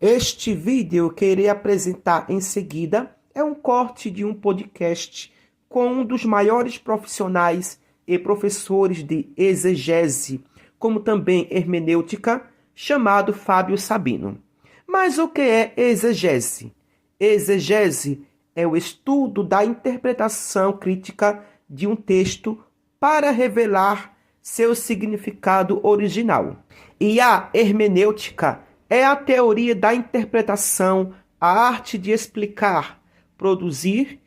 Este vídeo que irei apresentar em seguida é um corte de um podcast com um dos maiores profissionais e professores de exegese, como também hermenêutica, chamado Fábio Sabino. Mas o que é exegese? Exegese é o estudo da interpretação crítica de um texto para revelar seu significado original. E a hermenêutica é a teoria da interpretação, a arte de explicar, produzir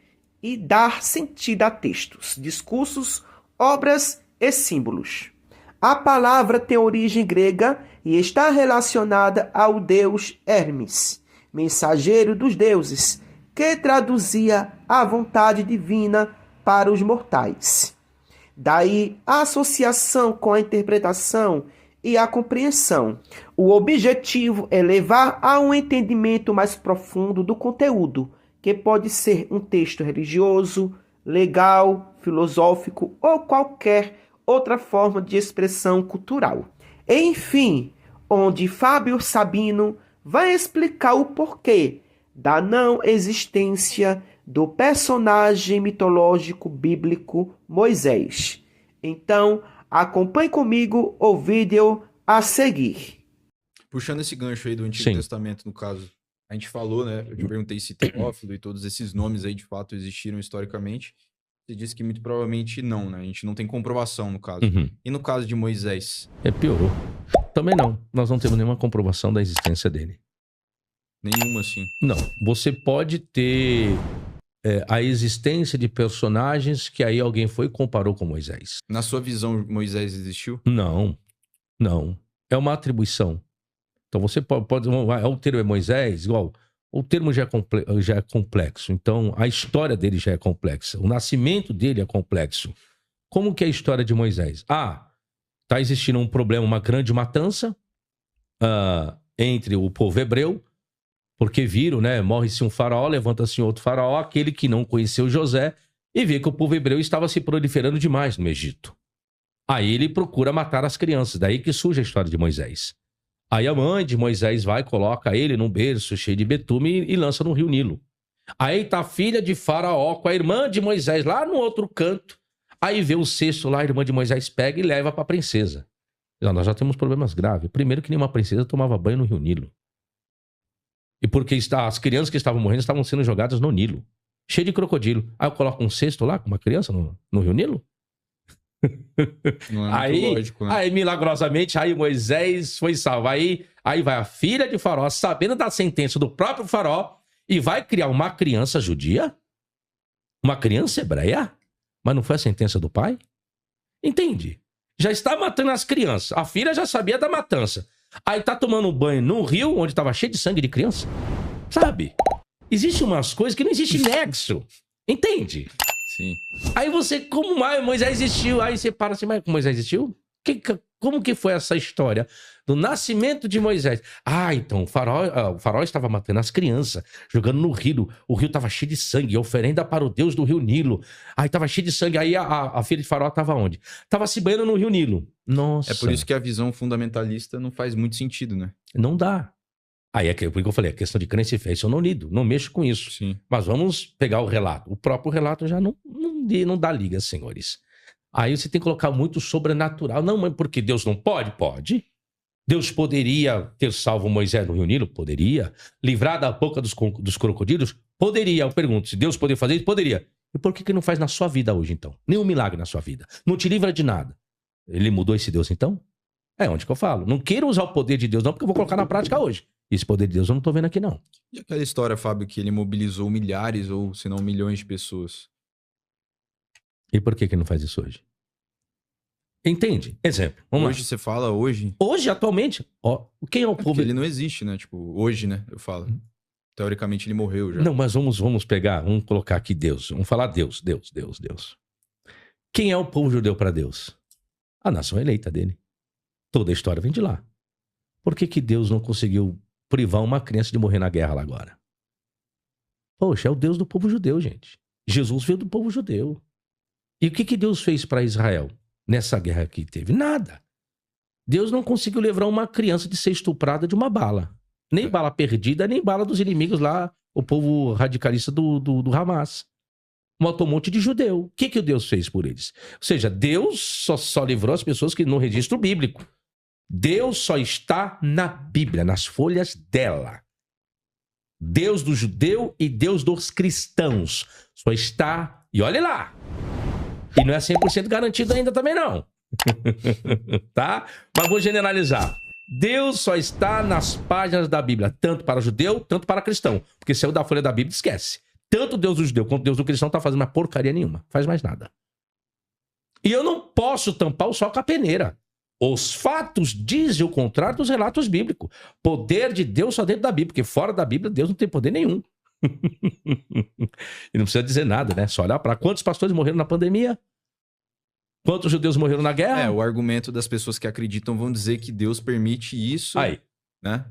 e dar sentido a textos, discursos, obras e símbolos. A palavra tem origem grega e está relacionada ao deus Hermes, mensageiro dos deuses, que traduzia a vontade divina para os mortais. Daí a associação com a interpretação e a compreensão. O objetivo é levar a um entendimento mais profundo do conteúdo, que pode ser um texto religioso, legal, filosófico ou qualquer outra forma de expressão cultural. Enfim, onde Fábio Sabino vai explicar o porquê da não existência do personagem mitológico bíblico Moisés. Então, acompanhe comigo o vídeo a seguir. Puxando esse gancho aí do Antigo Testamento, no caso, a gente falou, né? Eu te perguntei se Teófilo e todos esses nomes aí de fato existiram historicamente. Você disse que muito provavelmente não, né? A gente não tem comprovação no caso. E no caso de Moisés? Piorou. Também não. Nós não temos nenhuma comprovação da existência dele. Nenhuma, assim? Não. Você pode ter a existência de personagens que aí alguém foi e comparou com Moisés. Na sua visão, Moisés existiu? Não. Não. É uma atribuição. Então você pode o termo é Moisés, igual... O termo já é complexo. Então, a história dele já é complexa. O nascimento dele é complexo. Como que é a história de Moisés? Está existindo um problema, uma grande matança entre o povo hebreu, porque viram, né? Morre-se um faraó, levanta-se outro faraó, aquele que não conheceu José, e vê que o povo hebreu estava se proliferando demais no Egito. Aí ele procura matar as crianças. Daí que surge a história de Moisés. Aí a mãe de Moisés vai, coloca ele num berço cheio de betume e lança no rio Nilo. Aí tá a filha de Faraó com a irmã de Moisés lá no outro canto. Aí vê o cesto lá, a irmã de Moisés pega e leva pra princesa. Nós já temos problemas graves. Primeiro que nenhuma princesa tomava banho no rio Nilo. E porque as crianças que estavam morrendo estavam sendo jogadas no Nilo. Cheio de crocodilo. Aí eu coloco um cesto lá com uma criança no rio Nilo? Não é muito lógico, né? Aí, milagrosamente, aí Moisés foi salvo. Aí vai a filha de Faraó, sabendo da sentença do próprio Faraó, e vai criar uma criança judia? Uma criança hebreia? Mas não foi a sentença do pai? Entende? Já está matando as crianças. A filha já sabia da matança. Aí tá tomando banho num rio onde estava cheio de sangue de criança. Sabe? Existem umas coisas que não existe nexo. Entende? Sim. Aí você, como Moisés existiu? Aí você para assim, mas Moisés existiu? Como que foi essa história do nascimento de Moisés? Então o faraó estava matando as crianças, jogando no rio. O rio estava cheio de sangue, oferenda para o Deus do rio Nilo. Aí estava cheio de sangue. Aí a filha de faraó estava onde? Estava se banhando no rio Nilo. Nossa. É por isso que a visão fundamentalista não faz muito sentido, né? Não dá. Aí é por que eu falei, a questão de crença e fé, isso eu não lido, não mexo com isso. Sim. Mas vamos pegar o relato. O próprio relato já não dá liga, senhores. Aí você tem que colocar muito sobrenatural. Não, mas porque Deus não pode? Pode. Deus poderia ter salvo Moisés no rio Nilo? Poderia. Livrar da boca dos crocodilos? Poderia. Eu pergunto, se Deus poderia fazer isso? Poderia. E por que não faz na sua vida hoje, então? Nenhum milagre na sua vida. Não te livra de nada. Ele mudou esse Deus, então? É onde que eu falo. Não quero usar o poder de Deus, não, porque eu vou colocar na prática hoje. Esse poder de Deus eu não tô vendo aqui, não. E aquela história, Fábio, que ele mobilizou milhares ou, se não, milhões de pessoas? E por que ele não faz isso hoje? Entende? Exemplo. Hoje você fala hoje? Hoje, atualmente. Quem é o povo? Ele não existe, né? Tipo, hoje, né? Eu falo. Teoricamente ele morreu já. Não, mas vamos colocar aqui Deus. Vamos falar Deus. Quem é o povo judeu para Deus? A nação eleita dele. Toda a história vem de lá. Por que Deus não conseguiu privar uma criança de morrer na guerra lá agora? Poxa, é o Deus do povo judeu, gente. Jesus veio do povo judeu. E o que Deus fez para Israel nessa guerra que teve? Nada. Deus não conseguiu livrar uma criança de ser estuprada de uma bala. Nem bala perdida, nem bala dos inimigos lá, o povo radicalista do Hamas. Matou um monte de judeu. O que o Deus fez por eles? Ou seja, Deus só livrou as pessoas que no registro bíblico. Deus só está na Bíblia, nas folhas dela. Deus do judeu e Deus dos cristãos. Só está... E olha lá! E não é 100% garantido ainda também não. Tá? Mas vou generalizar. Deus só está nas páginas da Bíblia, tanto para judeu, tanto para cristão. Porque se saiu da folha da Bíblia, esquece. Tanto Deus do judeu quanto Deus do cristão tá fazendo uma porcaria nenhuma. Faz mais nada. E eu não posso tampar o sol com a peneira. Os fatos dizem o contrário dos relatos bíblicos. Poder de Deus só dentro da Bíblia, porque fora da Bíblia Deus não tem poder nenhum. E não precisa dizer nada, né? Só olhar para quantos pastores morreram na pandemia, quantos judeus morreram na guerra. O argumento das pessoas que acreditam vão dizer que Deus permite isso, aí, né?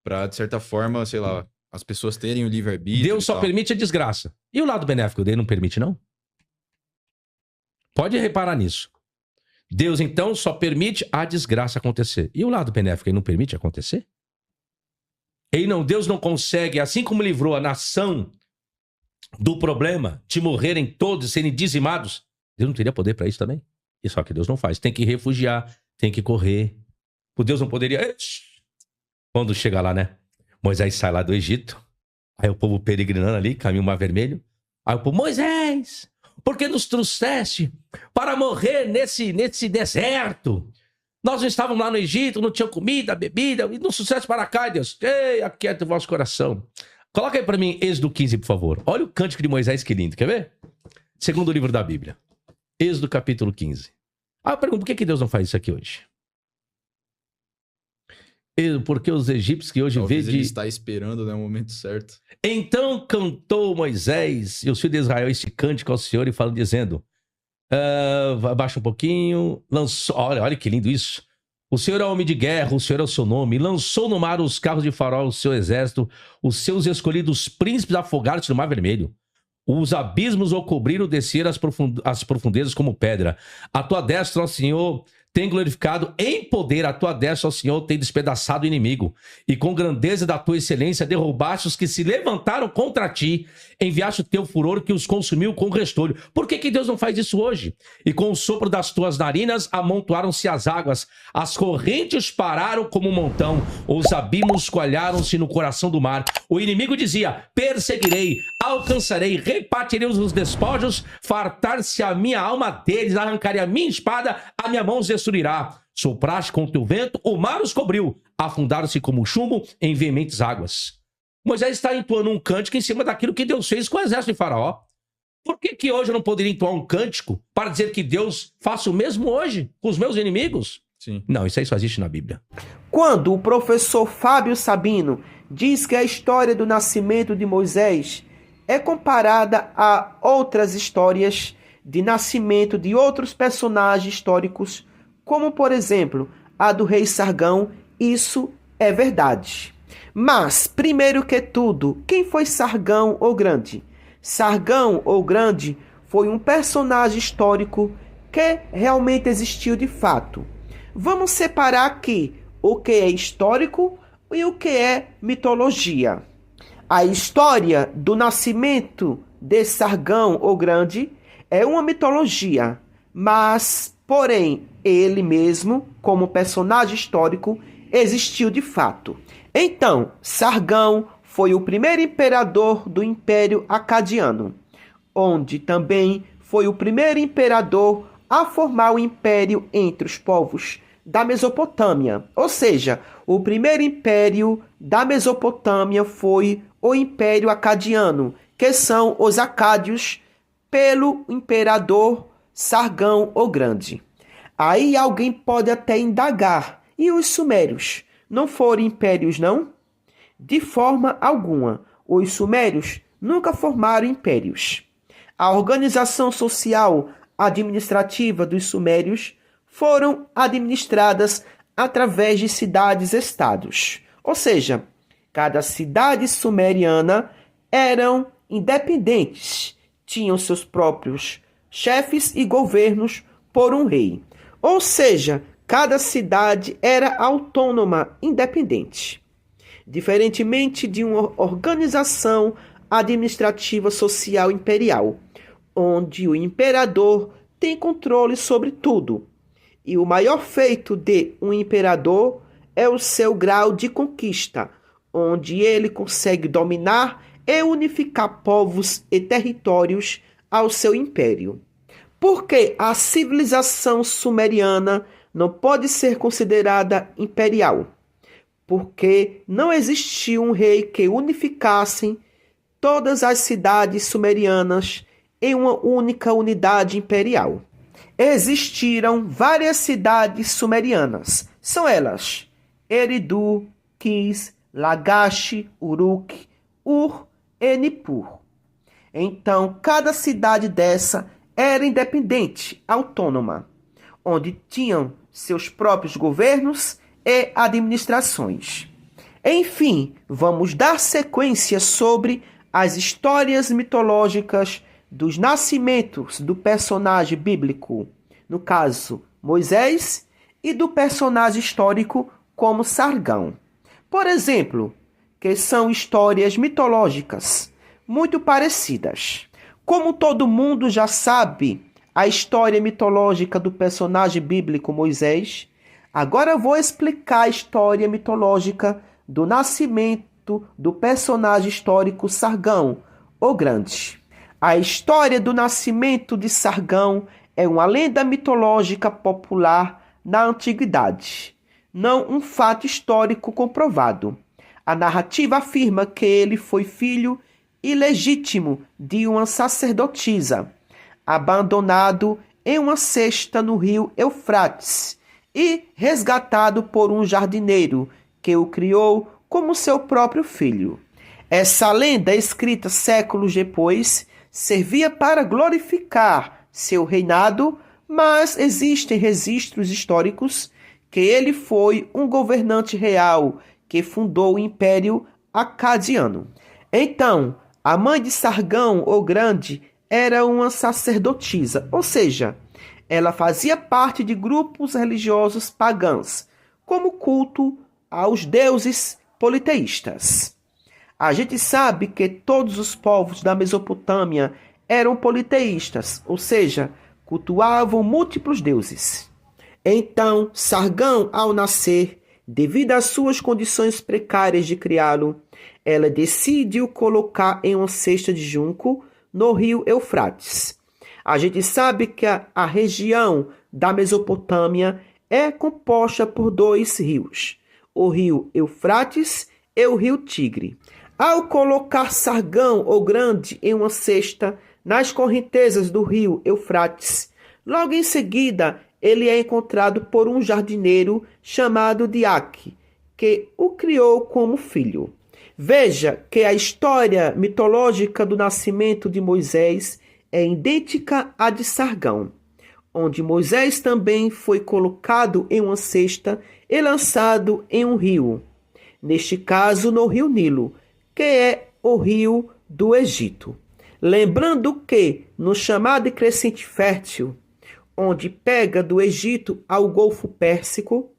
Pra, de certa forma, sei lá, as pessoas terem o livre-arbítrio. Deus só permite a desgraça. E o lado benéfico dele não permite, não? Pode reparar nisso. Deus, então, só permite a desgraça acontecer. E o lado benéfico, ele não permite acontecer? Deus não consegue, assim como livrou a nação do problema de morrerem todos, serem dizimados, Deus não teria poder para isso também? E só que Deus não faz. Tem que refugiar, tem que correr. O Deus não poderia... Quando chega lá, né? Moisés sai lá do Egito. Aí o povo peregrinando ali, caminho Mar Vermelho. Aí o povo, Moisés, por que nos trouxeste para morrer nesse deserto? Nós não estávamos lá no Egito, não tinha comida, bebida, e nos trouxeste para cá, Deus. Ei, aquieta o vosso coração. Coloca aí para mim Êxodo 15, por favor. Olha o cântico de Moisés, que lindo. Quer ver? Segundo livro da Bíblia. Êxodo capítulo 15. Ah, eu pergunto, por que Deus não faz isso aqui hoje? Porque os egípcios que hoje talvez vê de... ele está esperando, né, o momento certo. Então cantou Moisés e os filhos de Israel este cântico ao Senhor e falam dizendo, abaixa um pouquinho, lançou, olha que lindo isso. O Senhor é homem de guerra, o Senhor é o seu nome, lançou no mar os carros de Faraó, o seu exército, os seus escolhidos príncipes afogaram-se no Mar Vermelho. Os abismos o cobriram, desceram as profundezas como pedra. A tua destra, ó Senhor, tem glorificado em poder, a tua destra, ó Senhor, tem despedaçado o inimigo. E com grandeza da tua excelência derrubaste os que se levantaram contra ti. Enviaste o teu furor que os consumiu com restolho. Por que Deus não faz isso hoje? E com o sopro das tuas narinas amontoaram-se as águas. As correntes pararam como um montão. Os abismos coalharam-se no coração do mar. O inimigo dizia, perseguirei, alcançarei, repartirei os despojos, fartar-se a minha alma deles, arrancarei a minha espada, a minha mão os destruirá. Sopraste com o teu vento, o mar os cobriu, afundaram-se como chumbo em veementes águas. Moisés está entoando um cântico em cima daquilo que Deus fez com o exército de Faraó. Por que hoje eu não poderia entoar um cântico para dizer que Deus faça o mesmo hoje com os meus inimigos? Sim. Não, isso aí só existe na Bíblia. Quando o professor Fábio Sabino diz que a história do nascimento de Moisés é comparada a outras histórias de nascimento de outros personagens históricos, como, por exemplo, a do rei Sargão, isso é verdade. Mas, primeiro que tudo, quem foi Sargão o Grande? Sargão o Grande foi um personagem histórico que realmente existiu de fato. Vamos separar aqui o que é histórico e o que é mitologia. A história do nascimento de Sargão o Grande é uma mitologia, mas, porém, ele mesmo, como personagem histórico, existiu de fato. Então, Sargão foi o primeiro imperador do Império Acadiano, onde também foi o primeiro imperador a formar o império entre os povos da Mesopotâmia. Ou seja, o primeiro império da Mesopotâmia foi o Império Acadiano, que são os acádios, pelo imperador Sargão o Grande. Aí alguém pode até indagar, e os sumérios não foram impérios, não? De forma alguma, os sumérios nunca formaram impérios. A organização social administrativa dos sumérios foram administradas através de cidades-estados. Ou seja, cada cidade sumeriana eram independentes, tinham seus próprios chefes e governos por um rei. Ou seja, cada cidade era autônoma, independente. diferentemente de uma organização administrativa social imperial, onde o imperador tem controle sobre tudo. E o maior feito de um imperador é o seu grau de conquista, onde ele consegue dominar e unificar povos e territórios ao seu império. Porque a civilização sumeriana não pode ser considerada imperial, porque não existiu um rei que unificasse todas as cidades sumerianas em uma única unidade imperial. Existiram várias cidades sumerianas. São elas: Eridu, Kis, Lagash, Uruk, Ur e Nippur. Então, cada cidade dessa era independente, autônoma, onde tinham seus próprios governos e administrações. Enfim, vamos dar sequência sobre as histórias mitológicas dos nascimentos do personagem bíblico, no caso Moisés, e do personagem histórico como Sargão. Por exemplo, que são histórias mitológicas muito parecidas. Como todo mundo já sabe a história mitológica do personagem bíblico Moisés, agora eu vou explicar a história mitológica do nascimento do personagem histórico Sargão, o Grande. A história do nascimento de Sargão é uma lenda mitológica popular na antiguidade, não um fato histórico comprovado. A narrativa afirma que ele foi filho ilegítimo de uma sacerdotisa, abandonado em uma cesta no rio Eufrates e resgatado por um jardineiro que o criou como seu próprio filho. Essa lenda, escrita séculos depois, servia para glorificar seu reinado, mas existem registros históricos que ele foi um governante real que fundou o Império Acadiano. Então, a mãe de Sargão, o Grande, era uma sacerdotisa, ou seja, ela fazia parte de grupos religiosos pagãos, como culto aos deuses politeístas. A gente sabe que todos os povos da Mesopotâmia eram politeístas, ou seja, cultuavam múltiplos deuses. Então, Sargão, ao nascer, devido às suas condições precárias de criá-lo, ela decide o colocar em uma cesta de junco no rio Eufrates. A gente sabe que a região da Mesopotâmia é composta por dois rios, o rio Eufrates e o rio Tigre. Ao colocar Sargão, o Grande, em uma cesta nas correntezas do rio Eufrates, logo em seguida ele é encontrado por um jardineiro chamado Diaque, que o criou como filho. Veja que a história mitológica do nascimento de Moisés é idêntica à de Sargão, onde Moisés também foi colocado em uma cesta e lançado em um rio, neste caso no rio Nilo, que é o rio do Egito. Lembrando que, no chamado Crescente Fértil, onde pega do Egito ao Golfo Pérsico,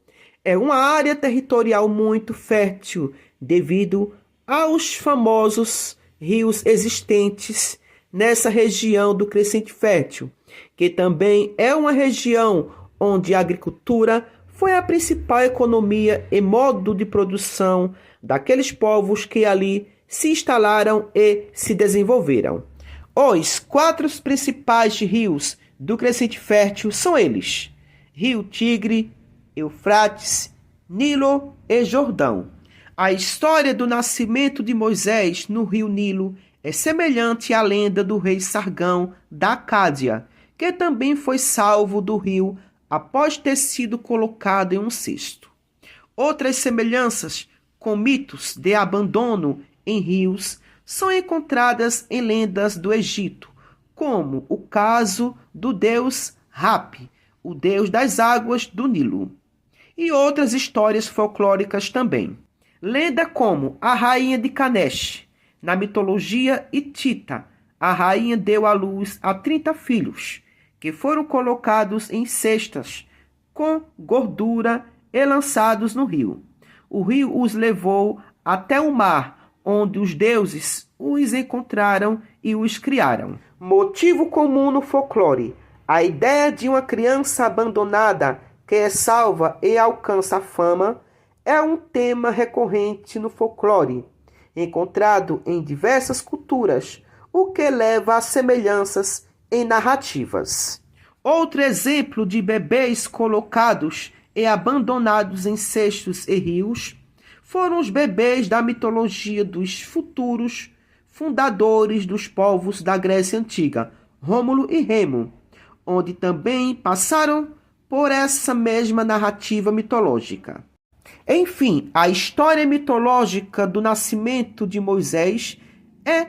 é uma área territorial muito fértil devido aos famosos rios existentes nessa região do Crescente Fértil, que também é uma região onde a agricultura foi a principal economia e modo de produção daqueles povos que ali se instalaram e se desenvolveram. Os 4 principais rios do Crescente Fértil são eles: Rio Tigre, Eufrates, Nilo e Jordão. A história do nascimento de Moisés no rio Nilo é semelhante à lenda do rei Sargão da Acádia, que também foi salvo do rio após ter sido colocado em um cesto. Outras semelhanças com mitos de abandono em rios são encontradas em lendas do Egito, como o caso do deus Hapi, o deus das águas do Nilo, e outras histórias folclóricas também. Lenda como a rainha de Canesh. Na mitologia hitita, a rainha deu à luz a 30 filhos, que foram colocados em cestas com gordura e lançados no rio. O rio os levou até o mar, onde os deuses os encontraram e os criaram. Motivo comum no folclore: a ideia de uma criança abandonada que é salva e alcança a fama é um tema recorrente no folclore, encontrado em diversas culturas, o que leva a semelhanças em narrativas. Outro exemplo de bebês colocados e abandonados em cestos e rios foram os bebês da mitologia dos futuros fundadores dos povos da Grécia Antiga, Rômulo e Remo, onde também passaram por essa mesma narrativa mitológica. Enfim, a história mitológica do nascimento de Moisés é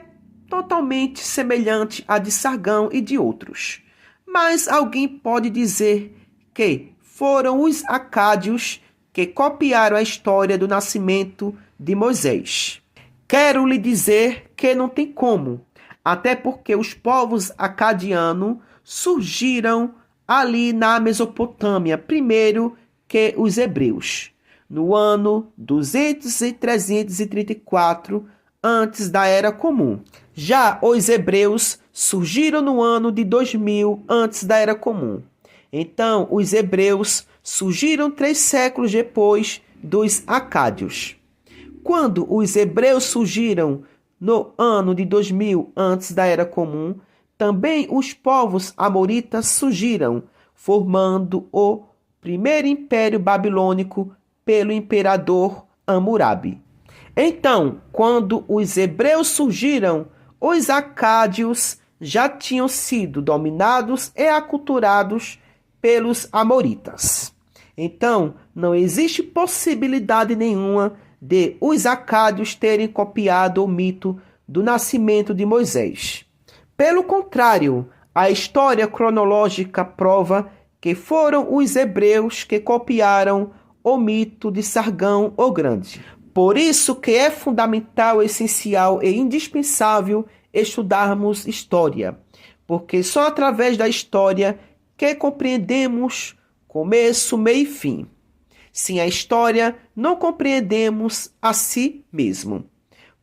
totalmente semelhante à de Sargão e de outros. Mas alguém pode dizer que foram os acádios que copiaram a história do nascimento de Moisés. Quero lhe dizer que não tem como, até porque os povos acadianos surgiram ali na Mesopotâmia, primeiro que os hebreus, no ano 200 e 334 antes da Era Comum. Já os hebreus surgiram no ano de 2000 antes da Era Comum. Então, os hebreus surgiram 3 séculos depois dos acádios. Quando os hebreus surgiram no ano de 2000 antes da Era Comum, também os povos amoritas surgiram, formando o primeiro império babilônico pelo imperador Hammurabi. Então, quando os hebreus surgiram, os acádios já tinham sido dominados e aculturados pelos amoritas. Então, não existe possibilidade nenhuma de os acádios terem copiado o mito do nascimento de Moisés. Pelo contrário, a história cronológica prova que foram os hebreus que copiaram o mito de Sargão o Grande. Por isso que é fundamental, essencial e indispensável estudarmos história, porque só através da história que compreendemos começo, meio e fim. Sem a história, não compreendemos a si mesmo.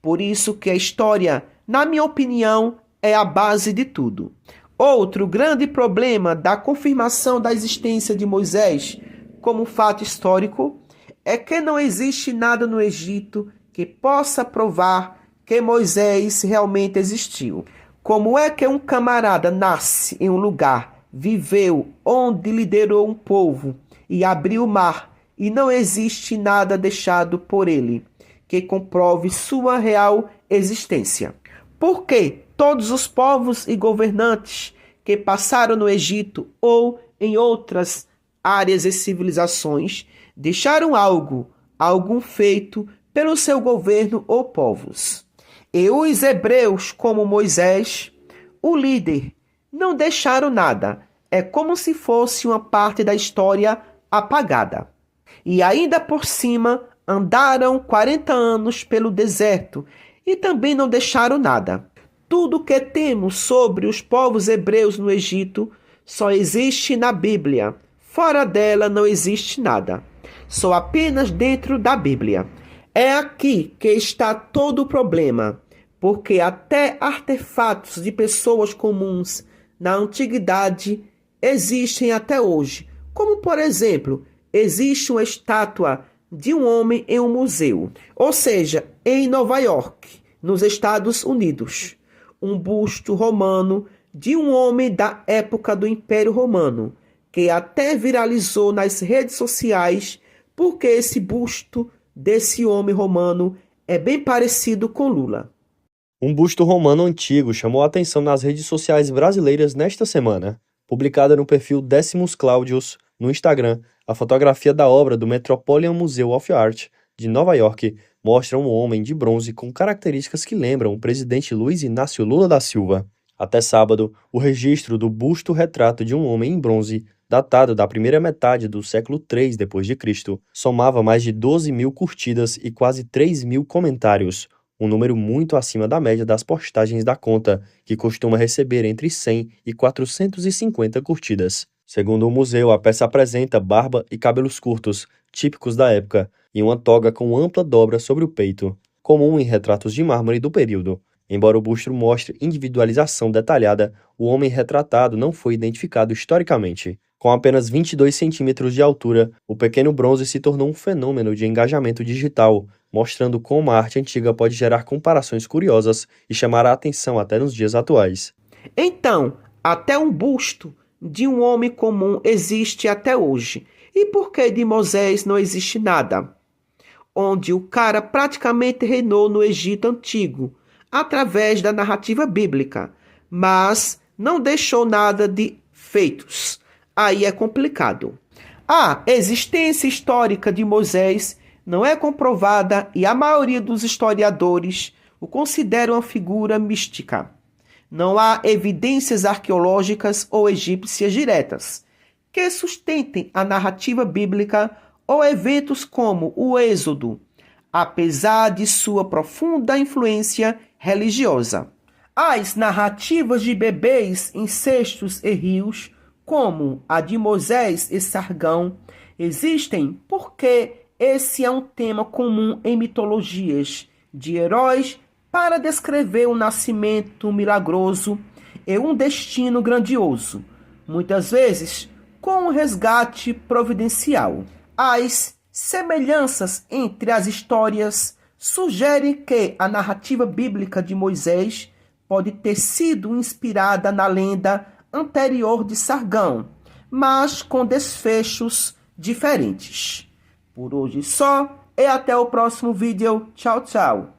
Por isso que a história, na minha opinião, é a base de tudo. Outro grande problema da confirmação da existência de Moisés como fato histórico é que não existe nada no Egito que possa provar que Moisés realmente existiu. Como é que um camarada nasce em um lugar, viveu onde liderou um povo e abriu o mar, e não existe nada deixado por ele que comprove sua real existência? Porque todos os povos e governantes que passaram no Egito ou em outras áreas e civilizações deixaram algum feito pelo seu governo ou povos. E os hebreus, como Moisés, o líder, não deixaram nada. É como se fosse uma parte da história apagada. E ainda por cima, andaram 40 anos pelo deserto e também não deixaram nada. Tudo que temos sobre os povos hebreus no Egito só existe na Bíblia. Fora dela não existe nada. Só apenas dentro da Bíblia. É aqui que está todo o problema, porque até artefatos de pessoas comuns na antiguidade existem até hoje. Como, por exemplo, existe uma estátua de um homem em um museu, ou seja, em Nova York, nos Estados Unidos. Um busto romano de um homem da época do Império Romano, que até viralizou nas redes sociais, porque esse busto desse homem romano é bem parecido com Lula. Um busto romano antigo chamou a atenção nas redes sociais brasileiras nesta semana. Publicada no perfil Decimus Claudius no Instagram, a fotografia da obra do Metropolitan Museum of Art de Nova York mostra um homem de bronze com características que lembram o presidente Luiz Inácio Lula da Silva. Até sábado, o registro do busto-retrato de um homem em bronze, datado da primeira metade do século III d.C., somava mais de 12 mil curtidas e quase 3 mil comentários, um número muito acima da média das postagens da conta, que costuma receber entre 100 e 450 curtidas. Segundo o museu, a peça apresenta barba e cabelos curtos, típicos da época, e uma toga com ampla dobra sobre o peito. comum em retratos de mármore do período. Embora o busto mostre individualização detalhada, o homem retratado não foi identificado historicamente. Com apenas 22 centímetros de altura, o pequeno bronze se tornou um fenômeno de engajamento digital, mostrando como a arte antiga pode gerar comparações curiosas e chamar a atenção até nos dias atuais. Então, até um busto de um homem comum existe até hoje. E por que de Moisés não existe nada? Onde o cara praticamente reinou no Egito Antigo, através da narrativa bíblica, mas não deixou nada de feitos. Aí é complicado. A existência histórica de Moisés não é comprovada e a maioria dos historiadores o consideram uma figura mística. Não há evidências arqueológicas ou egípcias diretas que sustentem a narrativa bíblica ou eventos como o Êxodo, apesar de sua profunda influência religiosa. As narrativas de bebês em cestos e rios, como a de Moisés e Sargão, existem porque esse é um tema comum em mitologias de heróis para descrever um nascimento milagroso e um destino grandioso, muitas vezes com um resgate providencial. As semelhanças entre as histórias sugerem que a narrativa bíblica de Moisés pode ter sido inspirada na lenda anterior de Sargão, mas com desfechos diferentes. Por hoje só, e até o próximo vídeo. Tchau, tchau.